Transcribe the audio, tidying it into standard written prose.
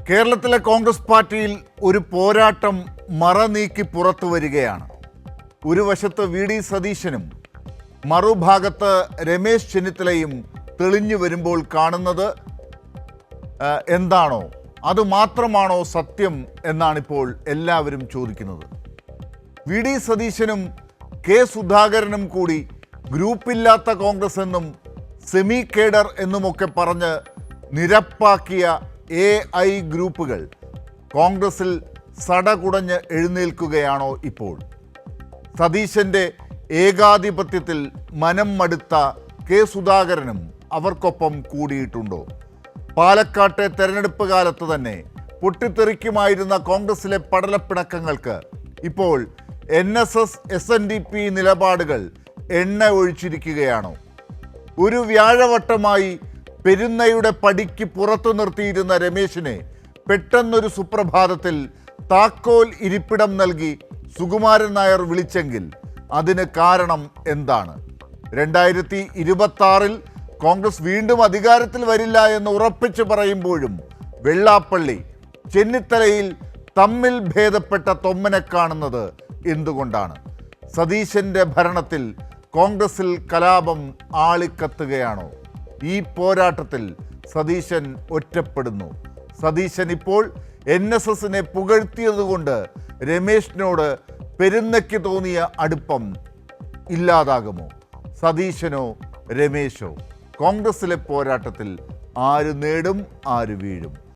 കേരളത്തിലെ കോൺഗ്രസ് പാർട്ടിയിൽ ഒരു പോരാട്ടം മറനീക്കി പുറത്തു വരികയാണ്. ഒരു വശത്ത് വി.ഡി. സതീശനും മറുഭാഗത്ത് രമേശ് ചെന്നിത്തലയും തെളിഞ്ഞു വരുമ്പോൾ കാണുന്നത് എന്താണോ അത് മാത്രമാണോ സത്യം എന്നാണിപ്പോൾ എല്ലാവരും ചോദിക്കുന്നത്. വി.ഡി. സതീശനും കെ സുധാകരനും കൂടി ഗ്രൂപ്പില്ലാത്ത കോൺഗ്രസ് എന്നും സെമി കേഡർ എന്നുമൊക്കെ പറഞ്ഞ് നിരപ്പാക്കിയ AI ഗ്രൂപ്പുകൾ കോൺഗ്രസിൽ സടകുടഞ്ഞ് എഴുന്നേൽക്കുകയാണോ ഇപ്പോൾ? സതീശൻ്റെ ഏകാധിപത്യത്തിൽ മനം മടുത്ത കെ സുധാകരനും അവർക്കൊപ്പം കൂടിയിട്ടുണ്ടോ? പാലക്കാട്ടെ തെരഞ്ഞെടുപ്പ് കാലത്ത് തന്നെ പൊട്ടിത്തെറിക്കുമായിരുന്ന കോൺഗ്രസിലെ പടലപ്പിണക്കങ്ങൾക്ക് ഇപ്പോൾ NSS SNDP നിലപാടുകൾ എണ്ണ ഒഴിച്ചിരിക്കുകയാണോ? ഒരു വ്യാഴവട്ടമായി പെരുന്നയുടെ പടിക്ക് പുറത്തു നിർത്തിയിരുന്ന രമേശിനെ പെട്ടെന്നൊരു സുപ്രഭാതത്തിൽ താക്കോൽ ഇരിപ്പിടം നൽകി സുകുമാരൻ നായർ വിളിച്ചെങ്കിൽ അതിന് കാരണം എന്താണ്? 2026 കോൺഗ്രസ് വീണ്ടും അധികാരത്തിൽ വരില്ല എന്ന് ഉറപ്പിച്ചു പറയുമ്പോഴും വെള്ളാപ്പള്ളി ചെന്നിത്തലയിൽ തമ്മിൽ ഭേദപ്പെട്ട തൊമ്മനെ കാണുന്നത് എന്തുകൊണ്ടാണ്? സതീശൻ്റെ ഭരണത്തിൽ കോൺഗ്രസിൽ കലാപം ആളിക്കത്തുകയാണോ? ഈ പോരാട്ടത്തിൽ സതീശൻ ഒറ്റപ്പെടുന്നു. സതീശൻ ഇപ്പോൾ NSSനെ പുകഴ്ത്തിയതുകൊണ്ട് രമേശിനോട് പെരുന്നയ്ക്ക് തോന്നിയ അടുപ്പം ഇല്ലാതാകുമോ? സതീശനോ രമേശോ? കോൺഗ്രസിലെ പോരാട്ടത്തിൽ ആര് നേടും, ആര് വീഴും?